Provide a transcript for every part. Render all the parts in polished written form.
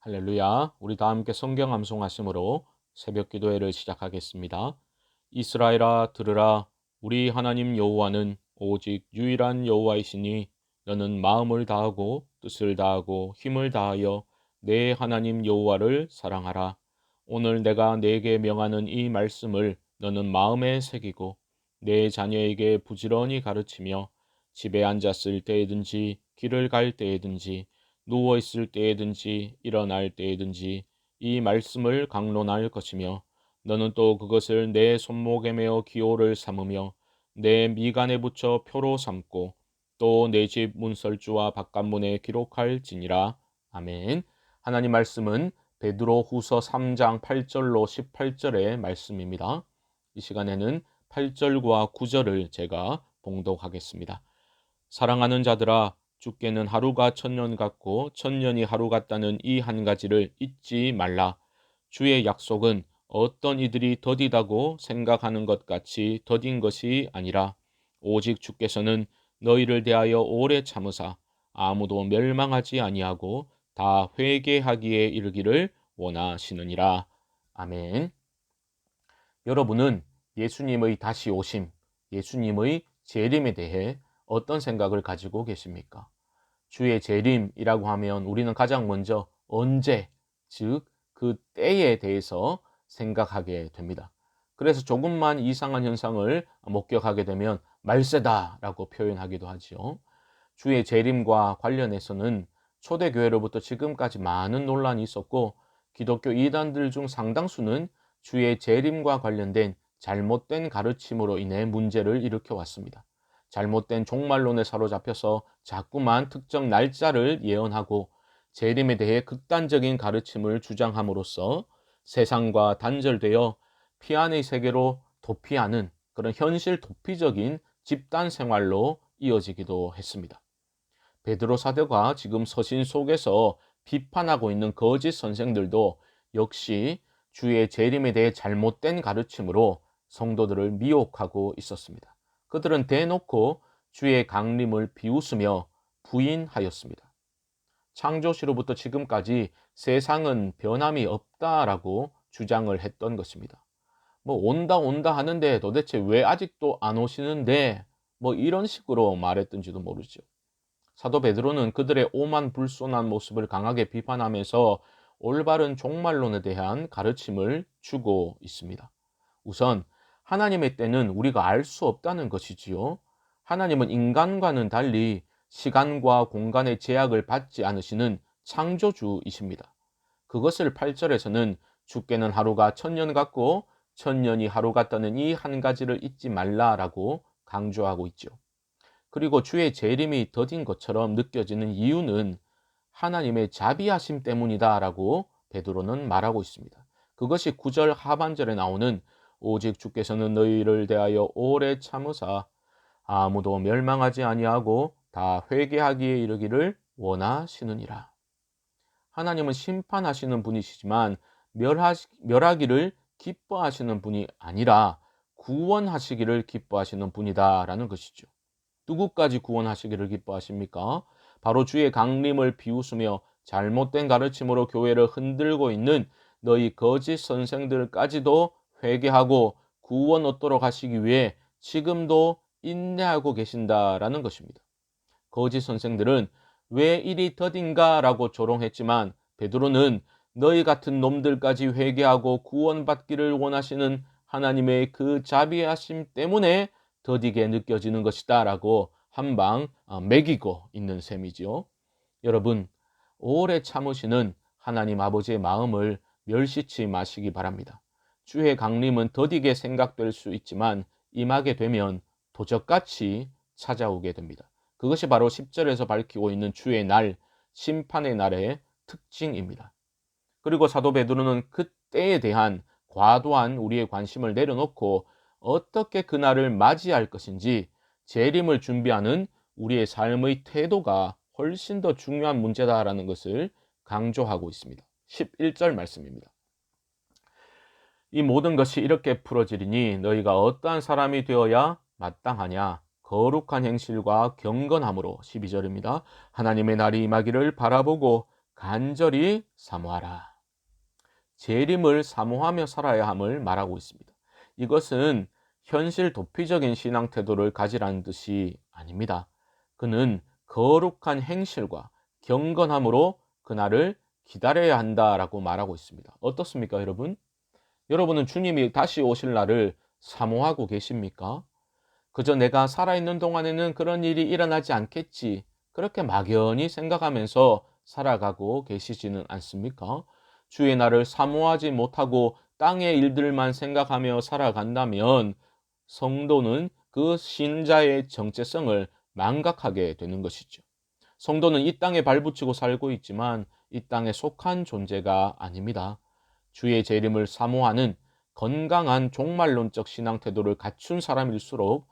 할렐루야. 우리 다 함께 성경 암송하심으로 새벽 기도회를 시작하겠습니다. 이스라엘아 들으라. 우리 하나님 여호와는 오직 유일한 여호와이시니 너는 마음을 다하고 뜻을 다하고 힘을 다하여 내 하나님 여호와를 사랑하라. 오늘 내가 네게 명하는 이 말씀을 너는 마음에 새기고 내 자녀에게 부지런히 가르치며 집에 앉았을 때에든지 길을 갈 때에든지 누워 있을 때에든지 일어날 때에든지 이 말씀을 강론할 것이며 너는 또 그것을 내 손목에 메어 기호를 삼으며 내 미간에 붙여 표로 삼고 또 내 집 문설주와 바깥문에 기록할지니라. 아멘. 하나님 말씀은 베드로 후서 3장 8절로 18절의 말씀입니다. 이 시간에는 8절과 9절을 제가 봉독하겠습니다. 사랑하는 자들아, 주께는 하루가 천년 같고 천년이 하루 같다는 이 한 가지를 잊지 말라. 주의 약속은 어떤 이들이 더디다고 생각하는 것 같이 더딘 것이 아니라 오직 주께서는 너희를 대하여 오래 참으사 아무도 멸망하지 아니하고 다 회개하기에 이르기를 원하시느니라. 아멘. 여러분은 예수님의 다시 오심, 예수님의 재림에 대해 어떤 생각을 가지고 계십니까? 주의 재림이라고 하면 우리는 가장 먼저 언제, 즉 그 때에 대해서 생각하게 됩니다. 그래서 조금만 이상한 현상을 목격하게 되면 말세다라고 표현하기도 하지요. 주의 재림과 관련해서는 초대교회로부터 지금까지 많은 논란이 있었고 기독교 이단들 중 상당수는 주의 재림과 관련된 잘못된 가르침으로 인해 문제를 일으켜 왔습니다. 잘못된 종말론에 사로잡혀서 자꾸만 특정 날짜를 예언하고 재림에 대해 극단적인 가르침을 주장함으로써 세상과 단절되어 피안의 세계로 도피하는 그런 현실 도피적인 집단 생활로 이어지기도 했습니다. 베드로 사도가 지금 서신 속에서 비판하고 있는 거짓 선생들도 역시 주의 재림에 대해 잘못된 가르침으로 성도들을 미혹하고 있었습니다. 그들은 대놓고 주의 강림을 비웃으며 부인하였습니다. 창조시로부터 지금까지 세상은 변함이 없다라고 주장을 했던 것입니다. 온다 하는데 도대체 왜 아직도 안 오시는데 이런 식으로 말했던지도 모르죠. 사도 베드로는 그들의 오만불손한 모습을 강하게 비판하면서 올바른 종말론에 대한 가르침을 주고 있습니다. 우선 하나님의 때는 우리가 알 수 없다는 것이지요. 하나님은 인간과는 달리 시간과 공간의 제약을 받지 않으시는 창조주이십니다. 그것을 8절에서는 주께는 하루가 천년 같고 천년이 하루 같다는 이 한 가지를 잊지 말라라고 강조하고 있죠. 그리고 주의 재림이 더딘 것처럼 느껴지는 이유는 하나님의 자비하심 때문이다라고 베드로는 말하고 있습니다. 그것이 9절 하반절에 나오는 오직 주께서는 너희를 대하여 오래 참으사 아무도 멸망하지 아니하고 다 회개하기에 이르기를 원하시느니라. 하나님은 심판하시는 분이시지만 멸하기를 기뻐하시는 분이 아니라 구원하시기를 기뻐하시는 분이다라는 것이죠. 누구까지 구원하시기를 기뻐하십니까? 바로 주의 강림을 비웃으며 잘못된 가르침으로 교회를 흔들고 있는 너희 거짓 선생들까지도 회개하고 구원 얻도록 하시기 위해 지금도 인내하고 계신다라는 것입니다. 거짓 선생들은 왜 이리 더딘가라고 조롱했지만 베드로는 너희 같은 놈들까지 회개하고 구원받기를 원하시는 하나님의 그 자비하심 때문에 더디게 느껴지는 것이다 라고 한방 매기고 있는 셈이지요. 여러분, 오래 참으시는 하나님 아버지의 마음을 멸시치 마시기 바랍니다. 주의 강림은 더디게 생각될 수 있지만 임하게 되면 도적같이 찾아오게 됩니다. 그것이 바로 10절에서 밝히고 있는 주의 날, 심판의 날의 특징입니다. 그리고 사도 베드로는 그때에 대한 과도한 우리의 관심을 내려놓고 어떻게 그날을 맞이할 것인지 재림을 준비하는 우리의 삶의 태도가 훨씬 더 중요한 문제다라는 것을 강조하고 있습니다. 11절 말씀입니다. 이 모든 것이 이렇게 풀어지리니 너희가 어떠한 사람이 되어야 마땅하냐? 거룩한 행실과 경건함으로 12절입니다. 하나님의 날이 임하기를 바라보고 간절히 사모하라. 재림을 사모하며 살아야 함을 말하고 있습니다. 이것은 현실 도피적인 신앙 태도를 가지라는 뜻이 아닙니다. 그는 거룩한 행실과 경건함으로 그날을 기다려야 한다라고 말하고 있습니다. 어떻습니까, 여러분? 여러분은 주님이 다시 오실 날을 사모하고 계십니까? 그저 내가 살아있는 동안에는 그런 일이 일어나지 않겠지, 그렇게 막연히 생각하면서 살아가고 계시지는 않습니까? 주의 날을 사모하지 못하고 땅의 일들만 생각하며 살아간다면 성도는 그 신자의 정체성을 망각하게 되는 것이죠. 성도는 이 땅에 발붙이고 살고 있지만 이 땅에 속한 존재가 아닙니다. 주의 재림을 사모하는 건강한 종말론적 신앙 태도를 갖춘 사람일수록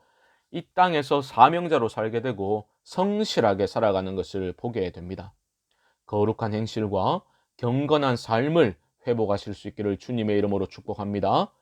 이 땅에서 사명자로 살게 되고 성실하게 살아가는 것을 보게 됩니다. 거룩한 행실과 경건한 삶을 회복하실 수 있기를 주님의 이름으로 축복합니다.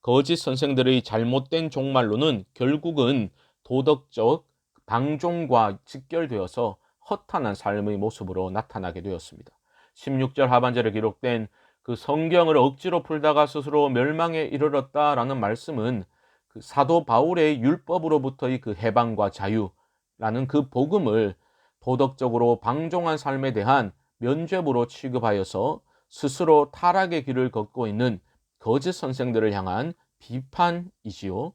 거짓 선생들의 잘못된 종말론은 결국은 도덕적 방종과 직결되어서 허탄한 삶의 모습으로 나타나게 되었습니다. 16절 하반절에 기록된 그 성경을 억지로 풀다가 스스로 멸망에 이르렀다라는 말씀은 그 사도 바울의 율법으로부터의 그 해방과 자유라는 그 복음을 도덕적으로 방종한 삶에 대한 면죄부로 취급하여서 스스로 타락의 길을 걷고 있는 거짓 선생들을 향한 비판이지요.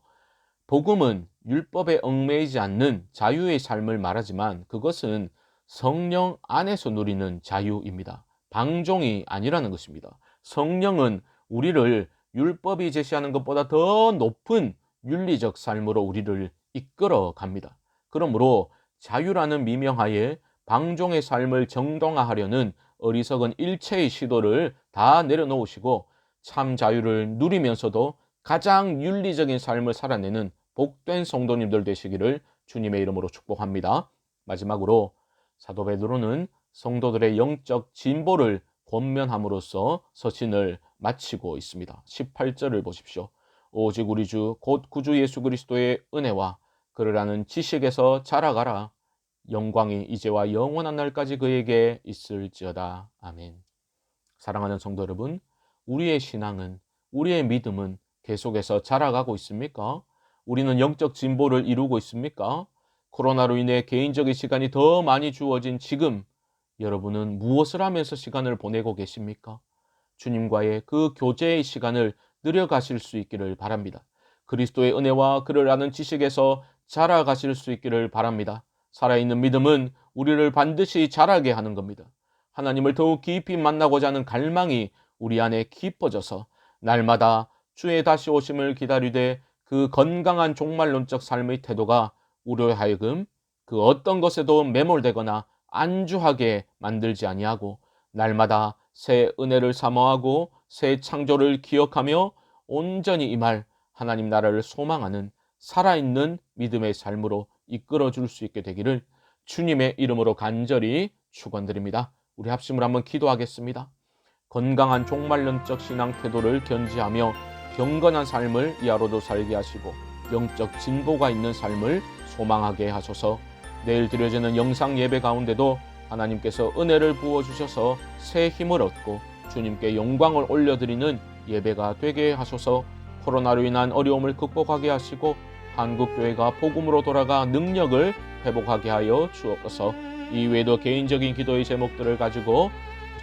복음은 율법에 얽매이지 않는 자유의 삶을 말하지만 그것은 성령 안에서 누리는 자유입니다. 방종이 아니라는 것입니다. 성령은 우리를 율법이 제시하는 것보다 더 높은 윤리적 삶으로 우리를 이끌어 갑니다. 그러므로 자유라는 미명하에 방종의 삶을 정당화하려는 어리석은 일체의 시도를 다 내려놓으시고 참 자유를 누리면서도 가장 윤리적인 삶을 살아내는 복된 성도님들 되시기를 주님의 이름으로 축복합니다. 마지막으로 사도 베드로는 성도들의 영적 진보를 권면함으로써 서신을 마치고 있습니다. 18절을 보십시오. 오직 우리 주 곧 구주 예수 그리스도의 은혜와 그를 아는 지식에서 자라가라. 영광이 이제와 영원한 날까지 그에게 있을지어다. 아멘. 사랑하는 성도 여러분, 우리의 신앙은, 우리의 믿음은 계속해서 자라가고 있습니까? 우리는 영적 진보를 이루고 있습니까? 코로나로 인해 개인적인 시간이 더 많이 주어진 지금 여러분은 무엇을 하면서 시간을 보내고 계십니까? 주님과의 그 교제의 시간을 누려가실 수 있기를 바랍니다. 그리스도의 은혜와 그를 아는 지식에서 자라가실 수 있기를 바랍니다. 살아있는 믿음은 우리를 반드시 자라게 하는 겁니다. 하나님을 더욱 깊이 만나고자 하는 갈망이 우리 안에 깊어져서 날마다 주의 다시 오심을 기다리되 그 건강한 종말론적 삶의 태도가 우리로 하여금 그 어떤 것에도 매몰되거나 안주하게 만들지 아니하고 날마다 새 은혜를 사모하고 새 창조를 기억하며 온전히 임할 하나님 나라를 소망하는 살아있는 믿음의 삶으로 이끌어줄 수 있게 되기를 주님의 이름으로 간절히 축원드립니다. 우리 합심을 한번 기도하겠습니다. 건강한 종말론적 신앙 태도를 견지하며 경건한 삶을 이 하루도 살게 하시고 영적 진보가 있는 삶을 소망하게 하소서. 내일 드려지는 영상 예배 가운데도 하나님께서 은혜를 부어주셔서 새 힘을 얻고 주님께 영광을 올려드리는 예배가 되게 하소서. 코로나로 인한 어려움을 극복하게 하시고 한국교회가 복음으로 돌아가 능력을 회복하게 하여 주옵소서. 이외에도 개인적인 기도의 제목들을 가지고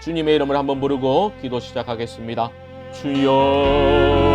주님의 이름을 한번 부르고 기도 시작하겠습니다. 주여